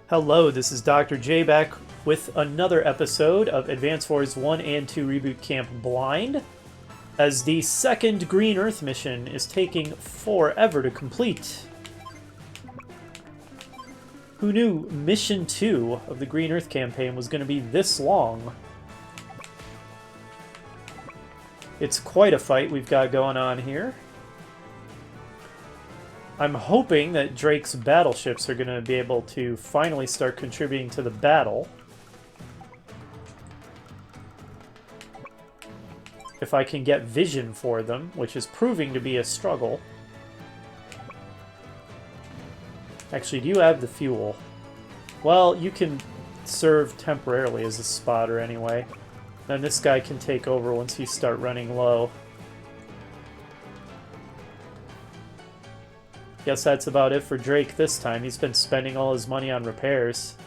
Hello, this is Dr. J back with another episode of Advance Wars 1 and 2 Reboot Camp Blind, as the second Green Earth mission is taking forever to complete. Who knew Mission 2 of the Green Earth campaign was going to be this long? It's quite a fight we've got going on here. I'm hoping that Drake's battleships are going to be able to finally start contributing to the battle. If I can get vision for them, which is proving to be a struggle. Actually, do you have the fuel? Well, you can serve temporarily as a spotter anyway. Then this guy can take over once you start running low. Guess that's about it for Drake this time. He's been spending all his money on repairs.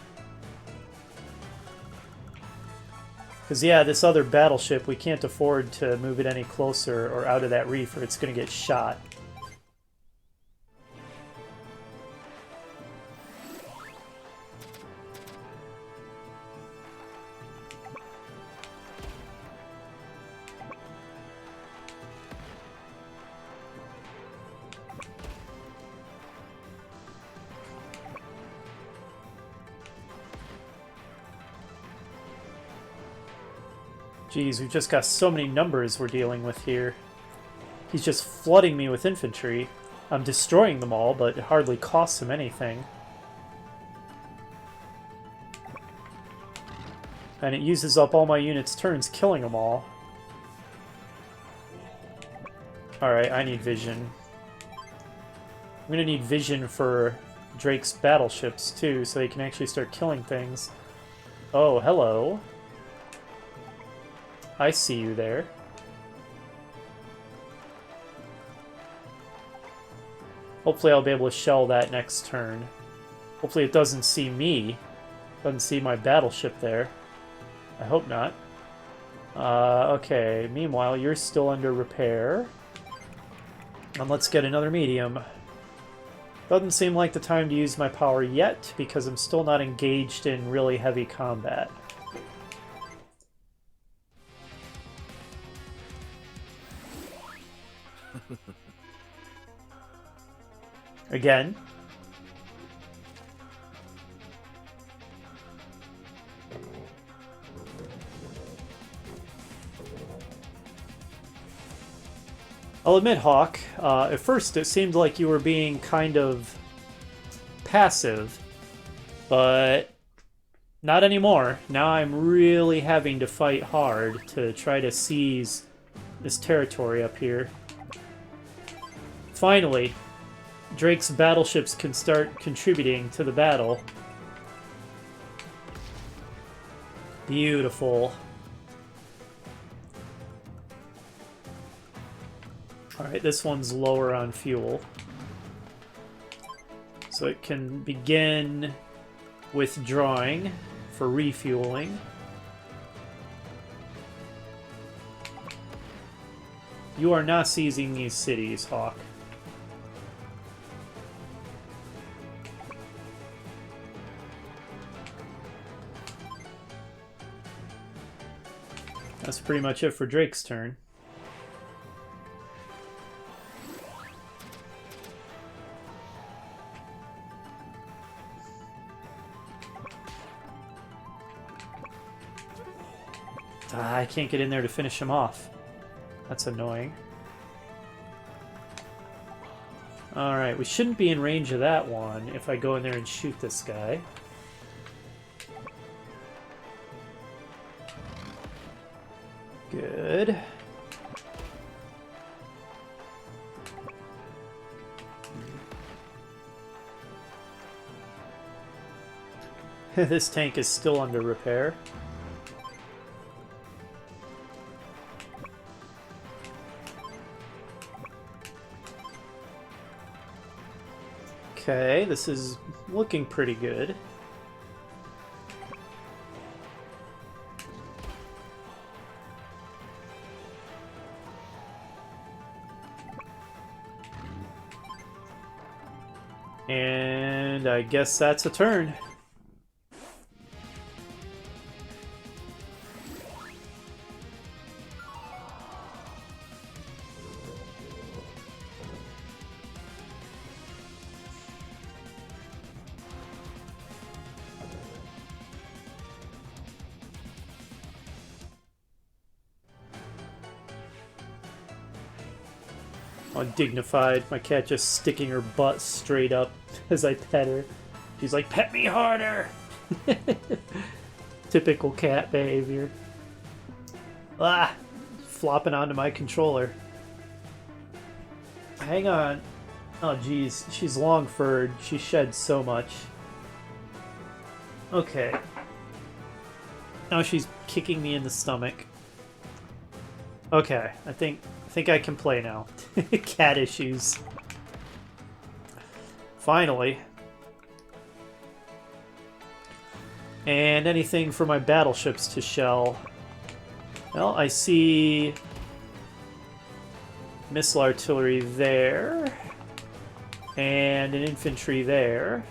Because, yeah, this other battleship, we can't afford to move it any closer or out of that reef or it's going to get shot. Jeez, we've just got so many numbers we're dealing with here. He's just flooding me with infantry. I'm destroying them all, but it hardly costs him anything. And it uses up all my units' turns, killing them all. Alright, I need vision. I'm gonna need vision for Drake's battleships, too, so they can actually start killing things. Oh, hello. I see you there. Hopefully I'll be able to shell that next turn. Hopefully it doesn't see me. Doesn't see my battleship there. I hope not. Okay, meanwhile, you're still under repair. And let's get another medium. Doesn't seem like the time to use my power yet, because I'm still not engaged in really heavy combat. Again. I'll admit, Hawk, at first it seemed like you were being kind of passive, but not anymore. Now I'm really having to fight hard to try to seize this territory up here. Finally, Drake's battleships can start contributing to the battle. Beautiful. Alright, this one's lower on fuel. So it can begin withdrawing for refueling. You are not seizing these cities, Hawk. That's pretty much it for Drake's turn. I can't get in there to finish him off. That's annoying. Alright, we shouldn't be in range of that one if I go in there and shoot this guy. Good. This tank is still under repair. Okay, this is looking pretty good. And I guess that's a turn. Undignified. My cat just sticking her butt straight up as I pet her. She's like, pet me harder! Typical cat behavior. Ah! Flopping onto my controller. Hang on. Oh, geez. She's long-furred. She sheds so much. Okay. Now she's kicking me in the stomach. Okay, I think I can play now. Cat issues. Finally. And anything for my battleships to shell. Well, I see missile artillery there. And an infantry there.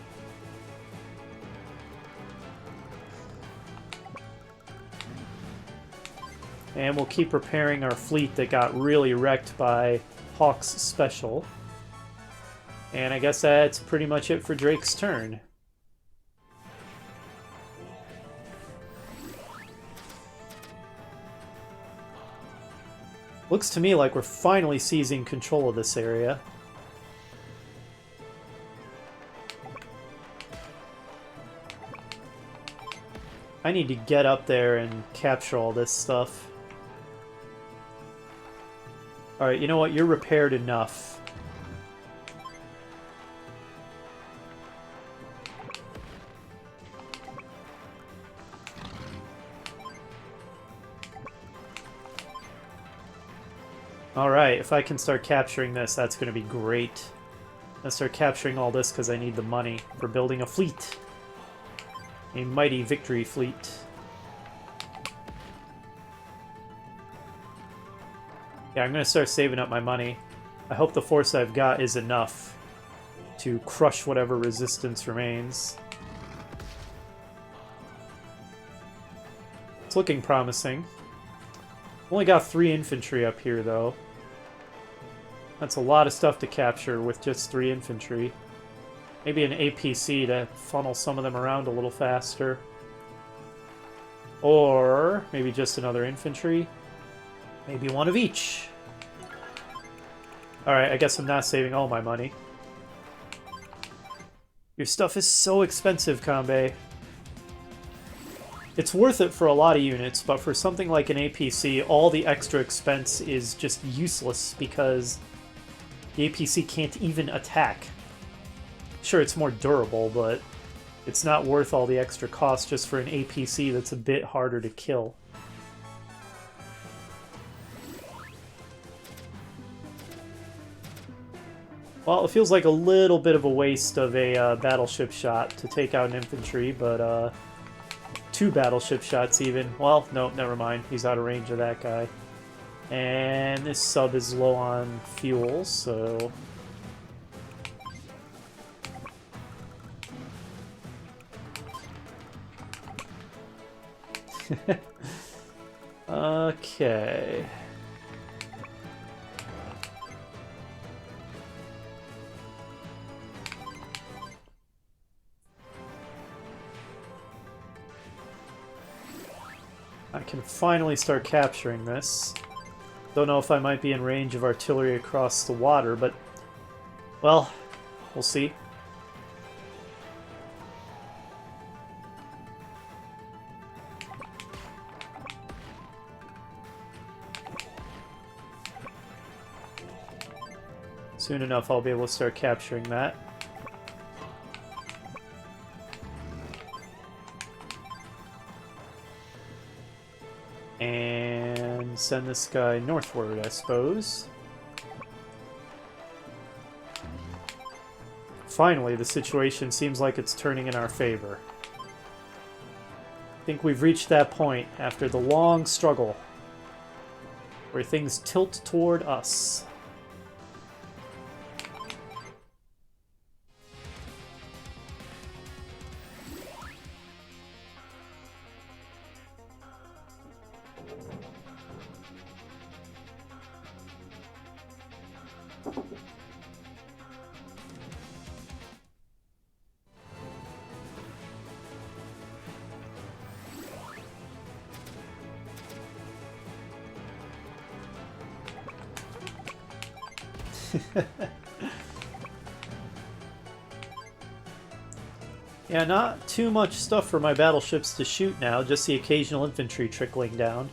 And we'll keep repairing our fleet that got really wrecked by Hawk's special. And I guess that's pretty much it for Drake's turn. Looks to me like we're finally seizing control of this area. I need to get up there and capture all this stuff. Alright, you know what? You're repaired enough. Alright, if I can start capturing this, that's going to be great. I'll start capturing all this because I need the money for building a fleet. A mighty victory fleet. Yeah, I'm going to start saving up my money. I hope the force I've got is enough to crush whatever resistance remains. It's looking promising. Only got 3 infantry up here, though. That's a lot of stuff to capture with just 3 infantry. Maybe an APC to funnel some of them around a little faster. Or maybe just another infantry. Maybe one of each. Alright, I guess I'm not saving all my money. Your stuff is so expensive, Kanbei. It's worth it for a lot of units, but for something like an APC, all the extra expense is just useless because the APC can't even attack. Sure, it's more durable, but it's not worth all the extra cost just for an APC that's a bit harder to kill. Well, it feels like a little bit of a waste of a battleship shot to take out an infantry, but 2 battleship shots even. Well, no, never mind. He's out of range of that guy. And this sub is low on fuel, so... Okay... I can finally start capturing this. Don't know if I might be in range of artillery across the water, but... well, we'll see. Soon enough I'll be able to start capturing that. And send this guy northward, I suppose. Finally, the situation seems like it's turning in our favor. I think we've reached that point after the long struggle where things tilt toward us. Yeah, not too much stuff for my battleships to shoot now, just the occasional infantry trickling down.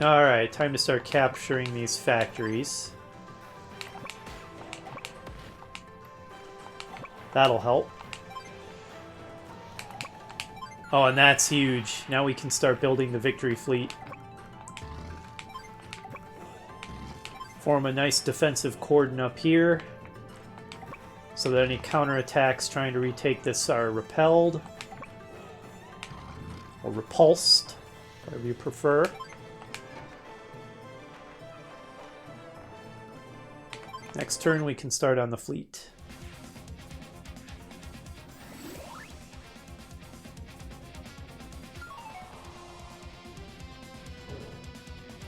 Alright, time to start capturing these factories. That'll help. Oh, and that's huge. Now we can start building the victory fleet. Form a nice defensive cordon up here, so that any counterattacks trying to retake this are repelled. Or repulsed, whatever you prefer. Next turn we can start on the fleet.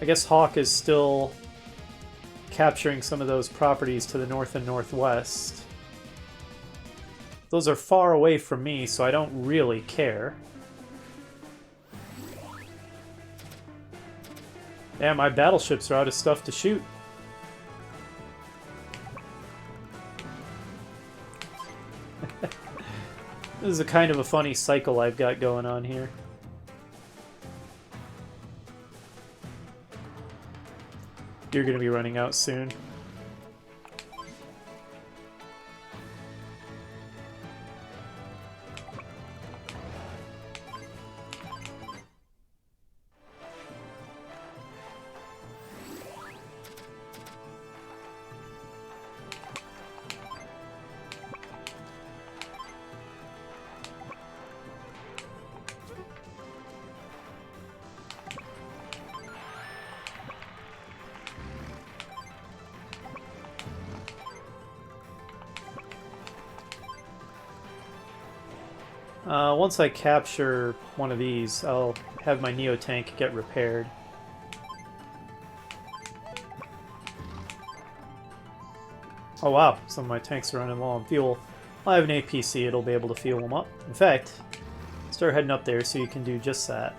I guess Hawk is still capturing some of those properties to the north and northwest. Those are far away from me, so I don't really care. Yeah, my battleships are out of stuff to shoot. This is a kind of a funny cycle I've got going on here. You're going to be running out soon. Once I capture one of these, I'll have my Neo tank get repaired. Oh wow, some of my tanks are running low on fuel. I have an APC, it'll be able to fuel them up. In fact, start heading up there so you can do just that.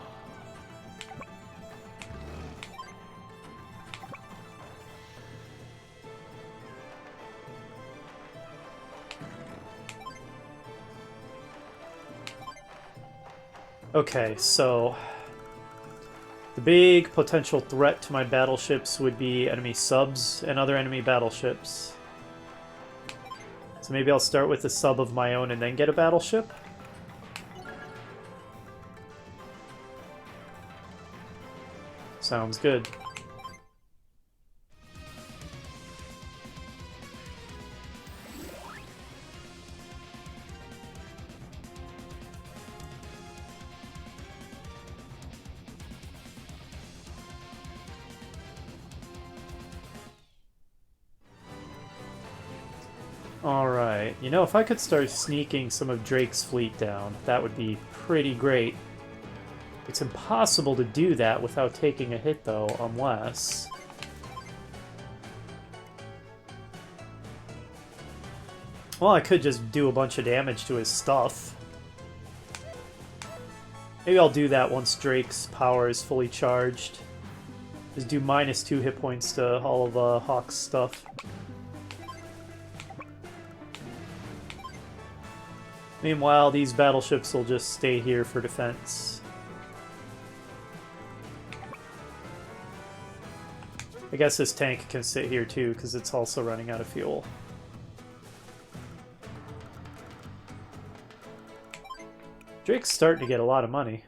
Okay, so the big potential threat to my battleships would be enemy subs and other enemy battleships. So maybe I'll start with a sub of my own and then get a battleship. Sounds good. Alright, you know, if I could start sneaking some of Drake's fleet down, that would be pretty great. It's impossible to do that without taking a hit, though, unless... Well, I could just do a bunch of damage to his stuff. Maybe I'll do that once Drake's power is fully charged. Just do -2 hit points to all of Hawk's stuff. Meanwhile, these battleships will just stay here for defense. I guess this tank can sit here too, because it's also running out of fuel. Drake's starting to get a lot of money.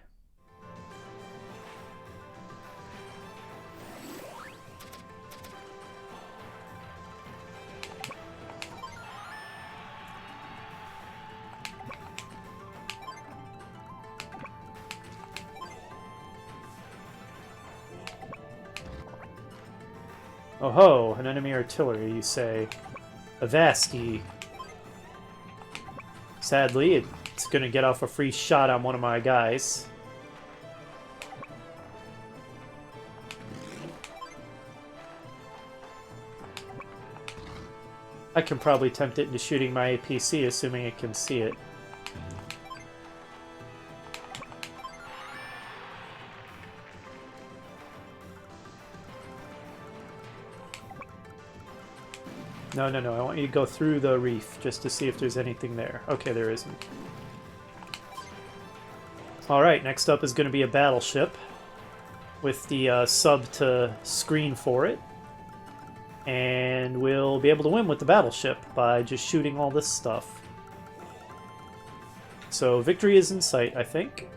Oh ho, an enemy artillery, you say. Avasti. Sadly, it's gonna get off a free shot on one of my guys. I can probably tempt it into shooting my APC, assuming it can see it. No, no, no. I want you to go through the reef just to see if there's anything there. Okay, there isn't. Alright, next up is going to be a battleship with the sub to screen for it. And we'll be able to win with the battleship by just shooting all this stuff. So victory is in sight, I think.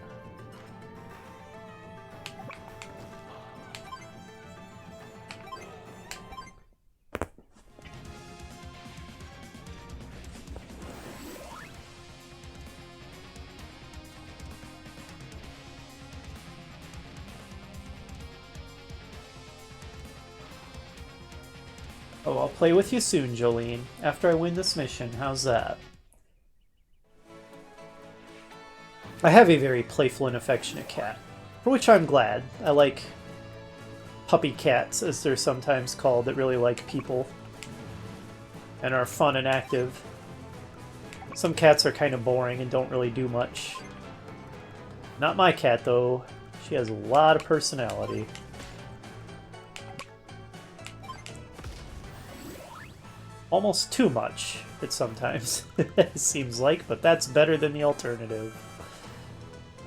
Oh, I'll play with you soon, Jolene. After I win this mission, how's that? I have a very playful and affectionate cat, for which I'm glad. I like puppy cats, as they're sometimes called, that really like people and are fun and active. Some cats are kind of boring and don't really do much. Not my cat, though. She has a lot of personality. Almost too much, it sometimes seems like, but that's better than the alternative.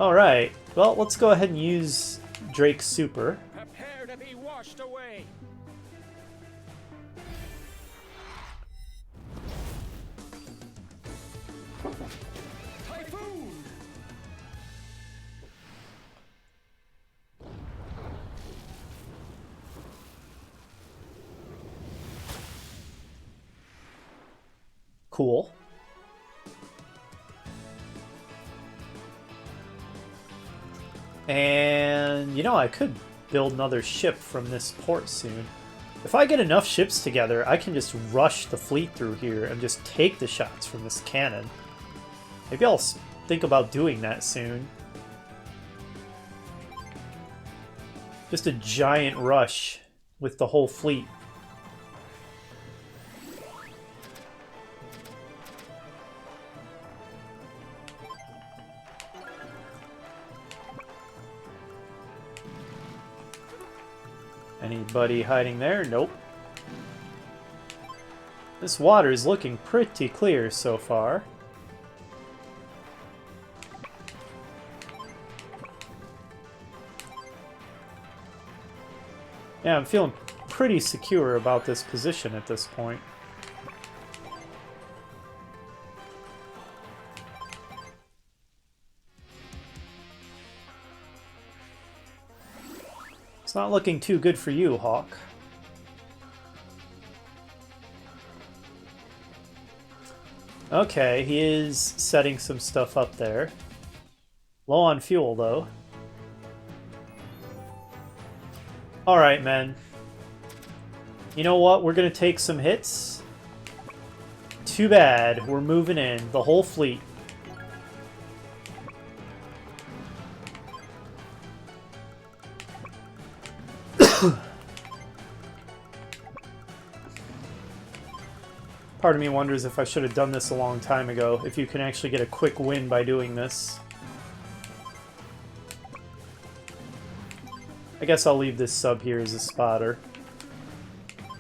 Alright, well, let's go ahead and use Drake's super. Prepare to be washed away. Typhoon! Cool. And, you know, I could build another ship from this port soon. If I get enough ships together, I can just rush the fleet through here and just take the shots from this cannon. Maybe I'll think about doing that soon. Just a giant rush with the whole fleet. Anybody hiding there? Nope. This water is looking pretty clear so far. Yeah, I'm feeling pretty secure about this position at this point. It's not looking too good for you, Hawk. Okay, he is setting some stuff up there. Low on fuel, though. Alright, men. You know what? We're gonna take some hits. Too bad. We're moving in. The whole fleet. Part of me wonders if I should have done this a long time ago, if you can actually get a quick win by doing this. I guess I'll leave this sub here as a spotter.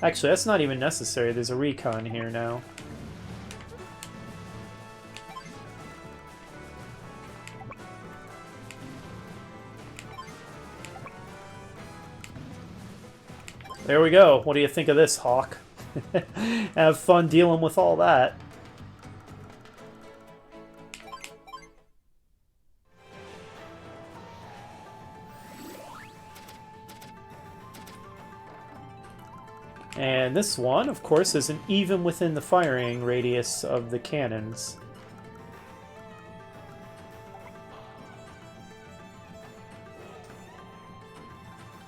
Actually, that's not even necessary. There's a recon here now. There we go. What do you think of this, Hawk? Have fun dealing with all that. And this one, of course, isn't even within the firing radius of the cannons.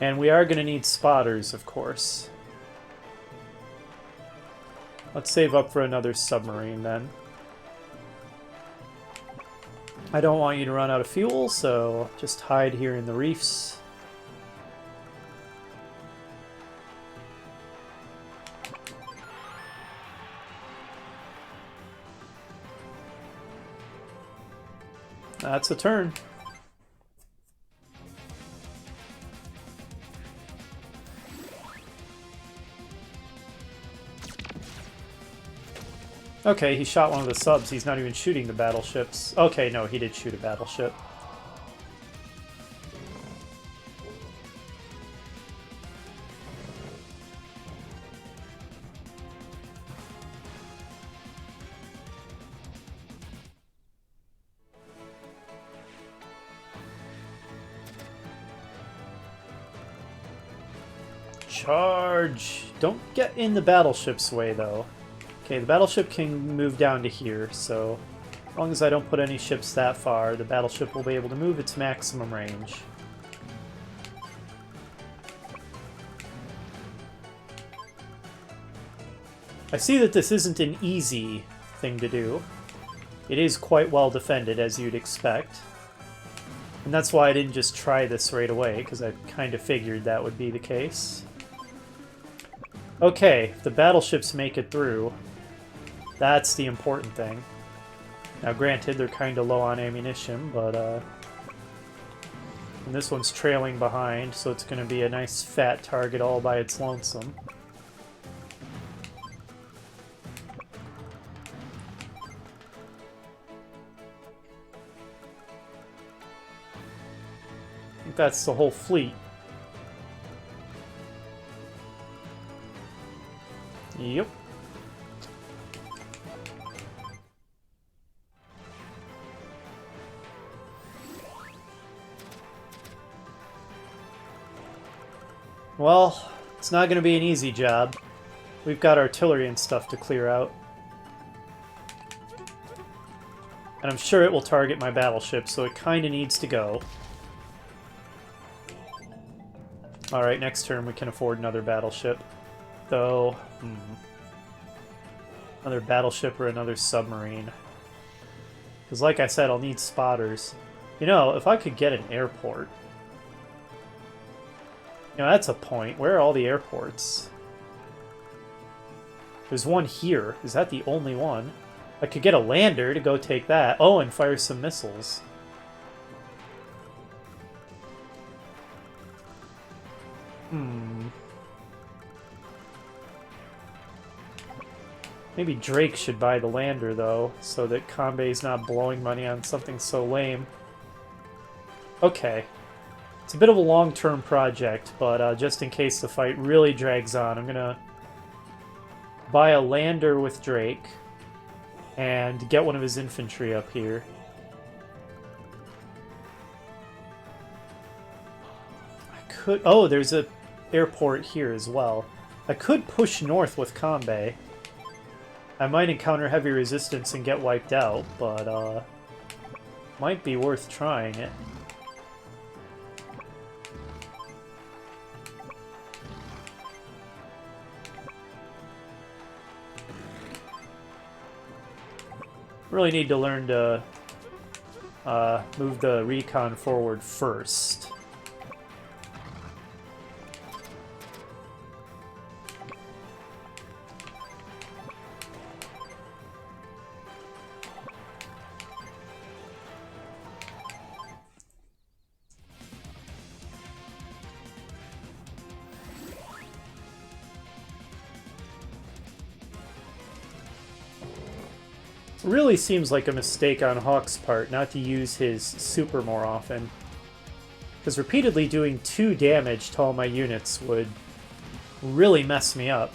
And we are going to need spotters, of course. Let's save up for another submarine, then. I don't want you to run out of fuel, so just hide here in the reefs. That's a turn. Okay, he shot one of the subs. He's not even shooting the battleships. Okay, no, he did shoot a battleship. Charge! Don't get in the battleship's way, though. Okay, the battleship can move down to here, so as long as I don't put any ships that far, the battleship will be able to move its maximum range. I see that this isn't an easy thing to do. It is quite well defended, as you'd expect. And that's why I didn't just try this right away, because I kind of figured that would be the case. Okay, if the battleships make it through, that's the important thing. Now granted, they're kind of low on ammunition, but and this one's trailing behind, so it's going to be a nice fat target all by its lonesome. I think that's the whole fleet. Yep. Well, it's not going to be an easy job. We've got artillery and stuff to clear out. And I'm sure it will target my battleship, so it kind of needs to go. Alright, next turn we can afford another battleship. Though, another battleship or another submarine. Because like I said, I'll need spotters. You know, if I could get an airport... You know, that's a point. Where are all the airports? There's one here. Is that the only one? I could get a lander to go take that. Oh, and fire some missiles. Maybe Drake should buy the lander, though, so that Kanbei's not blowing money on something so lame. Okay. It's a bit of a long-term project, but just in case the fight really drags on, I'm gonna buy a lander with Drake and get one of his infantry up here. I could... Oh, there's a airport here as well. I could push north with Kanbei. I might encounter heavy resistance and get wiped out, but might be worth trying it. Really need to learn to move the recon forward first. It really seems like a mistake on Hawk's part not to use his super more often. Because repeatedly doing 2 damage to all my units would really mess me up.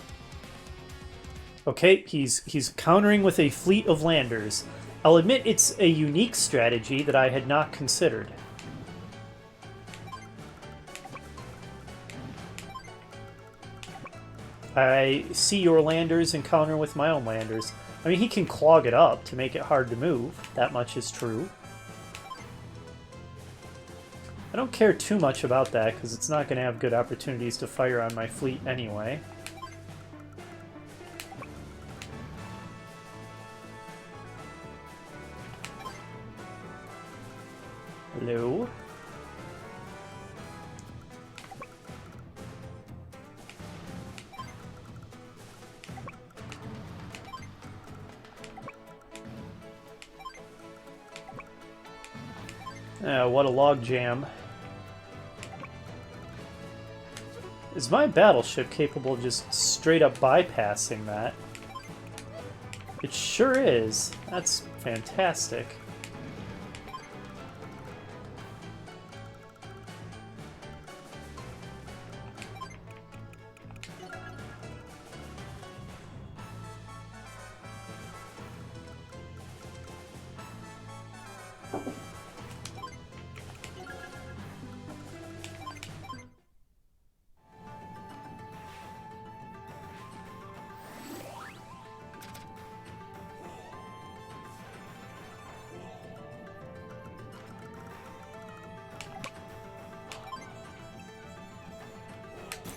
Okay, he's countering with a fleet of landers. I'll admit it's a unique strategy that I had not considered. I see your landers and counter with my own landers. I mean, he can clog it up to make it hard to move. That much is true. I don't care too much about that, because it's not going to have good opportunities to fire on my fleet anyway. Hello? What a logjam. Is my battleship capable of just straight up bypassing that? It sure is. That's fantastic.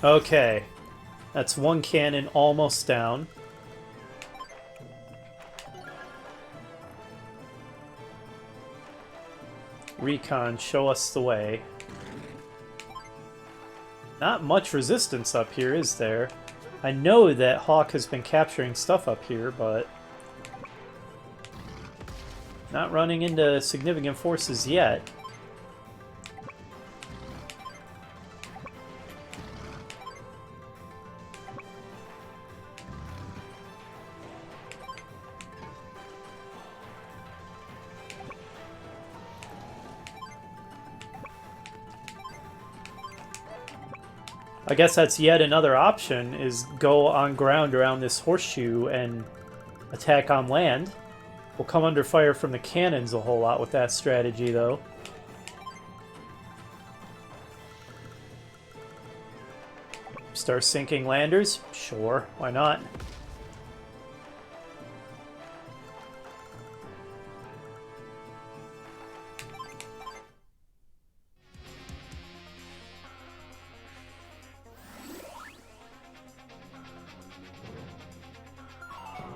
Okay, that's one cannon almost down. Recon, show us the way. Not much resistance up here, is there? I know that Hawk has been capturing stuff up here, but not running into significant forces yet. I guess that's yet another option, is go on ground around this horseshoe and attack on land. We'll come under fire from the cannons a whole lot with that strategy, though. Start sinking landers? Sure, why not?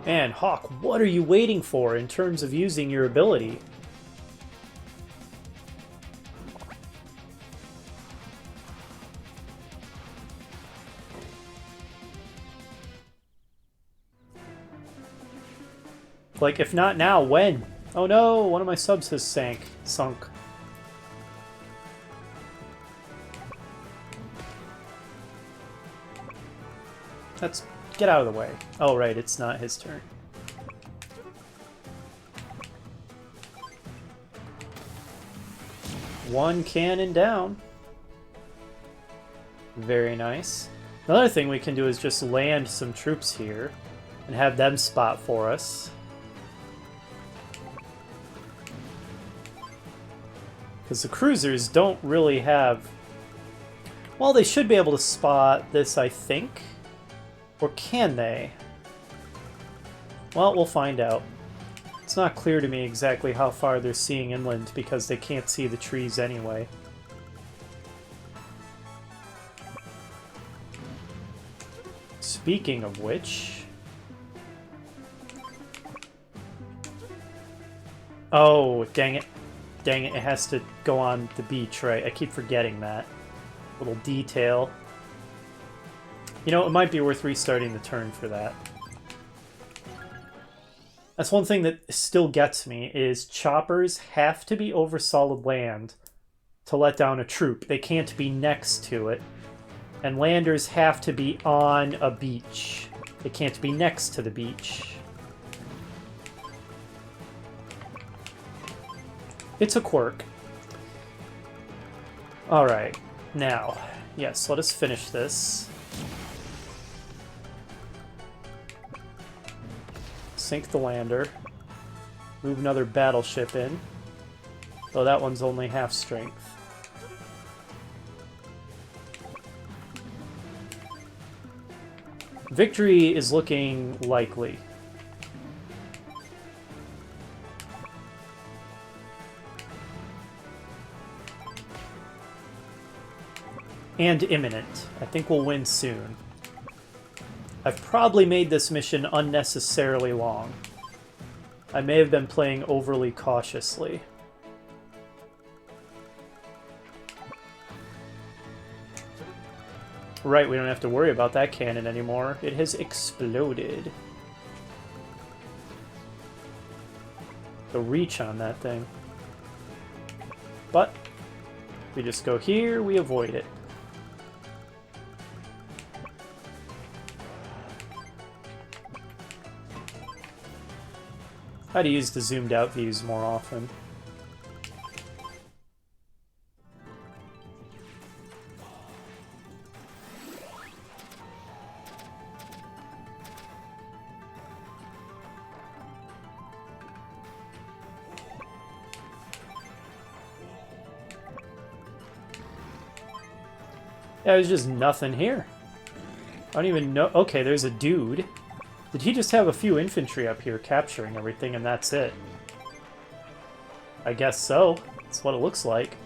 Man, Hawk, what are you waiting for in terms of using your ability? Like, if not now, when? Oh no, one of my subs has sunk. Let's get out of the way. Oh right, it's not his turn. One cannon down. Very nice. Another thing we can do is just land some troops here and have them spot for us. Because the cruisers don't really have... Well, they should be able to spot this, I think. Or can they? Well, we'll find out. It's not clear to me exactly how far they're seeing inland because they can't see the trees anyway. Speaking of which... Oh, dang it. Dang it, it has to go on the beach, right? I keep forgetting that. Little detail. You know, it might be worth restarting the turn for that. That's one thing that still gets me, is choppers have to be over solid land to let down a troop. They can't be next to it. And landers have to be on a beach. They can't be next to the beach. It's a quirk. Alright, now, yes, let us finish this. Sink the lander. Move another battleship in. Though that one's only half strength. Victory is looking likely. And imminent. I think we'll win soon. I've probably made this mission unnecessarily long. I may have been playing overly cautiously. Right, we don't have to worry about that cannon anymore. It has exploded. The reach on that thing. But, we just go here, we avoid it. I'd use the zoomed out views more often. Yeah, there's just nothing here. I don't even know. Okay, there's a dude. Did he just have a few infantry up here capturing everything and that's it? I guess so. That's what it looks like.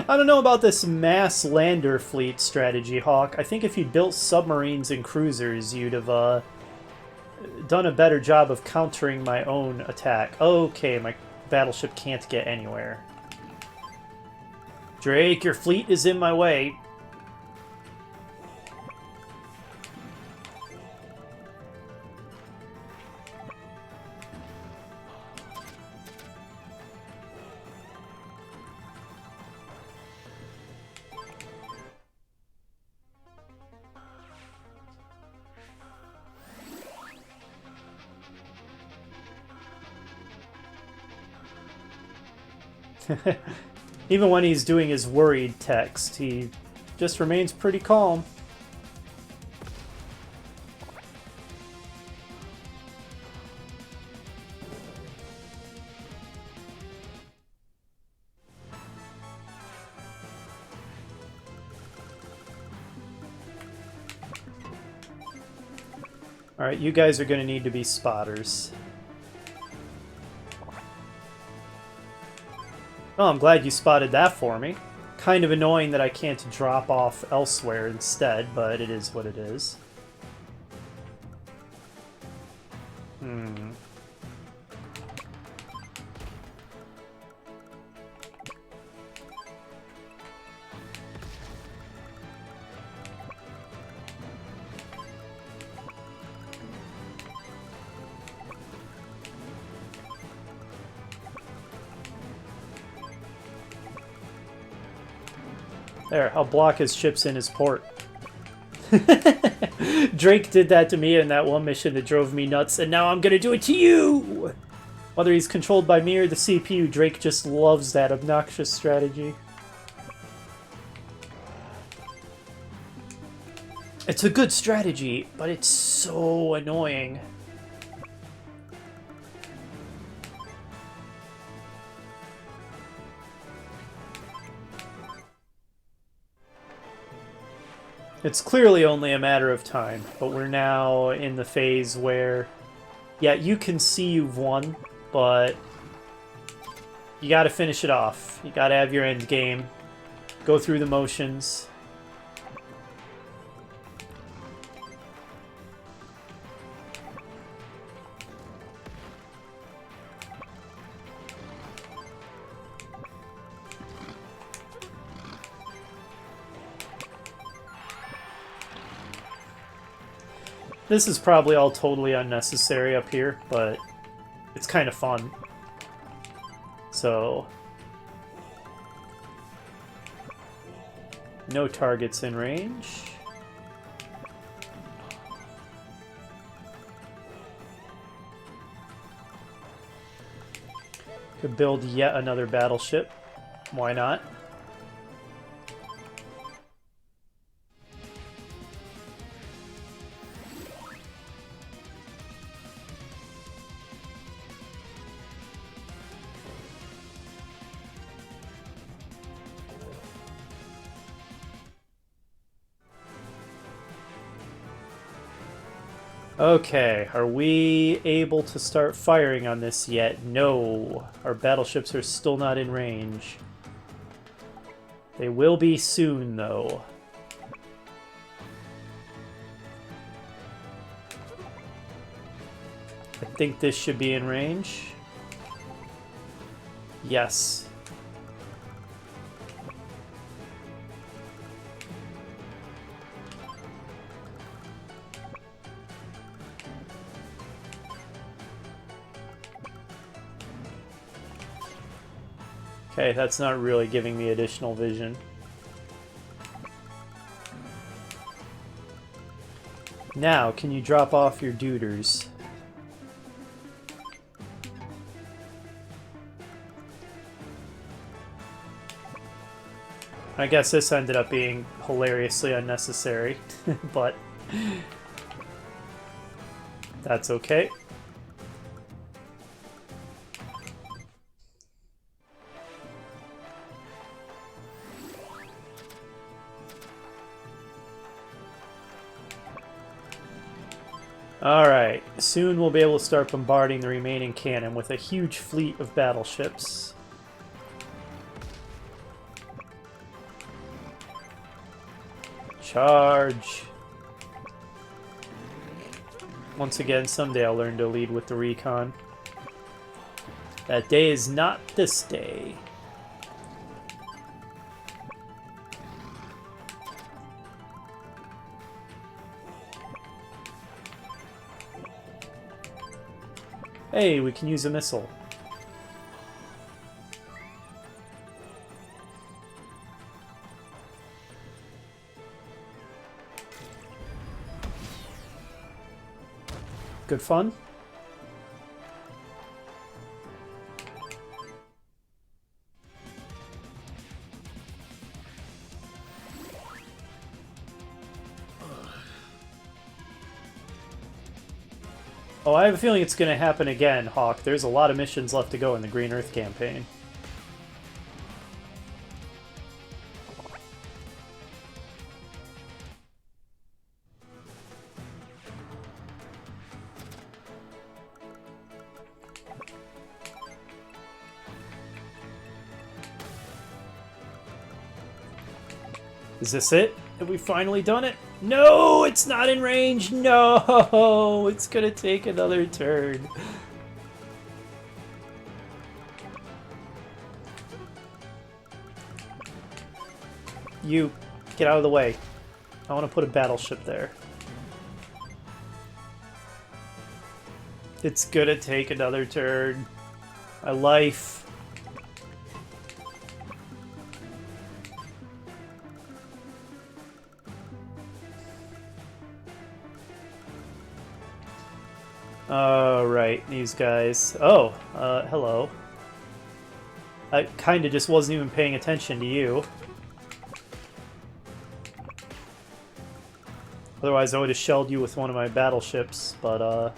I don't know about this mass lander fleet strategy, Hawk. I think if you'd built submarines and cruisers, you'd have done a better job of countering my own attack. Okay, my battleship can't get anywhere. Drake, your fleet is in my way. Even when he's doing his worried text, he just remains pretty calm. Alright, you guys are going to need to be spotters. Oh, I'm glad you spotted that for me. Kind of annoying that I can't drop off elsewhere instead, but it is what it is. There, I'll block his ships in his port. Drake did that to me in that one mission that drove me nuts, and now I'm gonna do it to you! Whether he's controlled by me or the CPU, Drake just loves that obnoxious strategy. It's a good strategy, but it's so annoying. It's clearly only a matter of time, but we're now in the phase where, yeah, you can see you've won, but you gotta finish it off. You gotta have your end game. Go through the motions. This is probably all totally unnecessary up here, but it's kind of fun. So, no targets in range. Could build yet another battleship. Why not? Okay, are we able to start firing on this yet? No. Our battleships are still not in range. They will be soon, though. I think this should be in range. Yes. Okay, that's not really giving me additional vision. Now, can you drop off your duders? I guess this ended up being hilariously unnecessary, but that's okay. Alright, soon we'll be able to start bombarding the remaining cannon with a huge fleet of battleships. Charge! Once again, someday I'll learn to lead with the recon. That day is not this day. Hey, we can use a missile. Good fun. Oh, I have a feeling it's going to happen again, Hawk. There's a lot of missions left to go in the Green Earth campaign. Is this it? Have we finally done it? No, it's not in range. No, it's gonna take another turn. You, get out of the way. I want to put a battleship there. It's gonna take another turn. My life. Right, these guys. Oh, hello. I kinda just wasn't even paying attention to you. Otherwise I would have shelled you with one of my battleships, but oh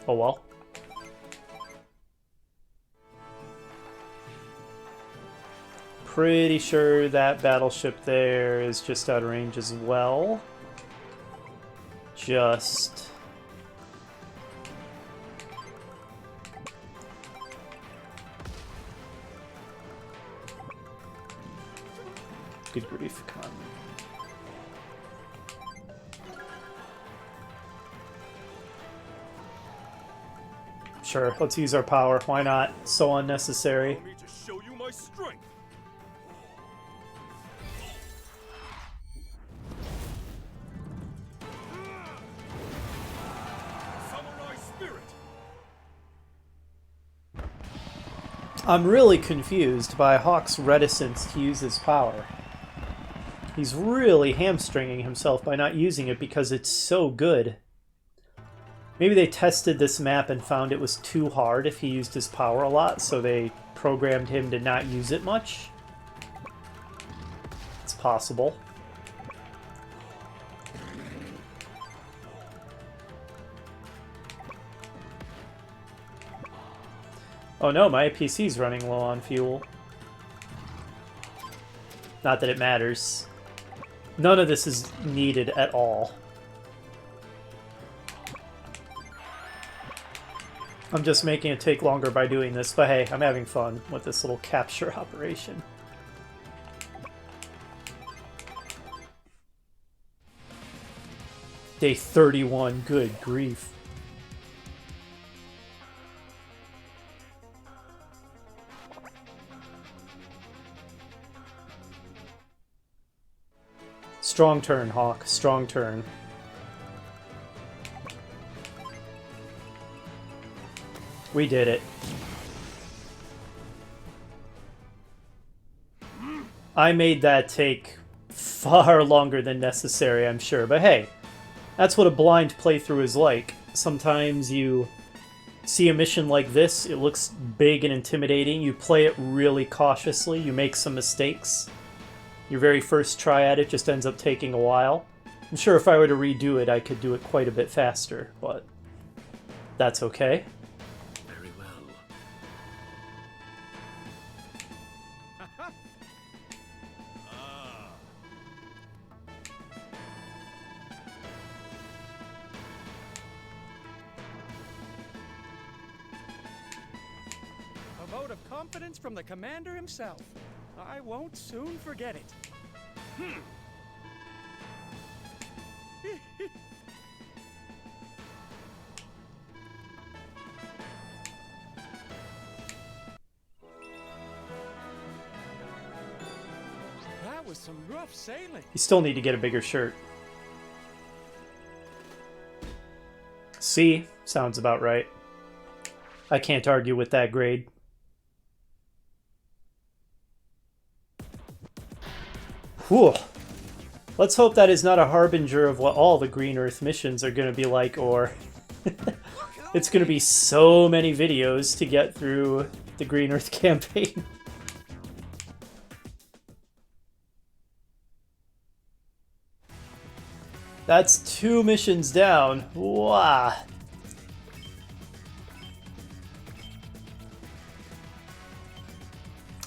well. Pretty sure that battleship there is just out of range as well. Just... Good grief, come on. Sure, let's use our power. Why not? So unnecessary. Allow me to show you my strength. Samurai spirit. I'm really confused by Hawk's reticence to use his power. He's really hamstringing himself by not using it because it's so good. Maybe they tested this map and found it was too hard if he used his power a lot, so they programmed him to not use it much. It's possible. Oh no, my PC's running low on fuel. Not that it matters. None of this is needed at all. I'm just making it take longer by doing this, but hey, I'm having fun with this little capture operation. Day 31, good grief. Strong turn, Hawk. Strong turn. We did it. I made that take far longer than necessary, I'm sure. But hey, that's what a blind playthrough is like. Sometimes you see a mission like this, it looks big and intimidating, you play it really cautiously, you make some mistakes. Your very first try at it just ends up taking a while. I'm sure if I were to redo it, I could do it quite a bit faster, but that's okay. Very well. A vote of confidence from the commander himself. I won't soon forget it. That was some rough sailing. You still need to get a bigger shirt. C sounds about right. I can't argue with that grade. Whew. Let's hope that is not a harbinger of what all the Green Earth missions are going to be like, or it's going to be so many videos to get through the Green Earth campaign. That's 2 missions down. Wow.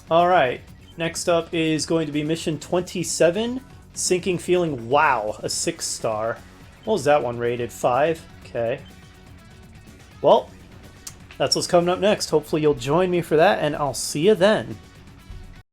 Alright, next up is going to be mission 27, Sinking Feeling. Wow, a 6-star. What was that one rated? 5? Okay. Well, that's what's coming up next. Hopefully you'll join me for that, and I'll see you then.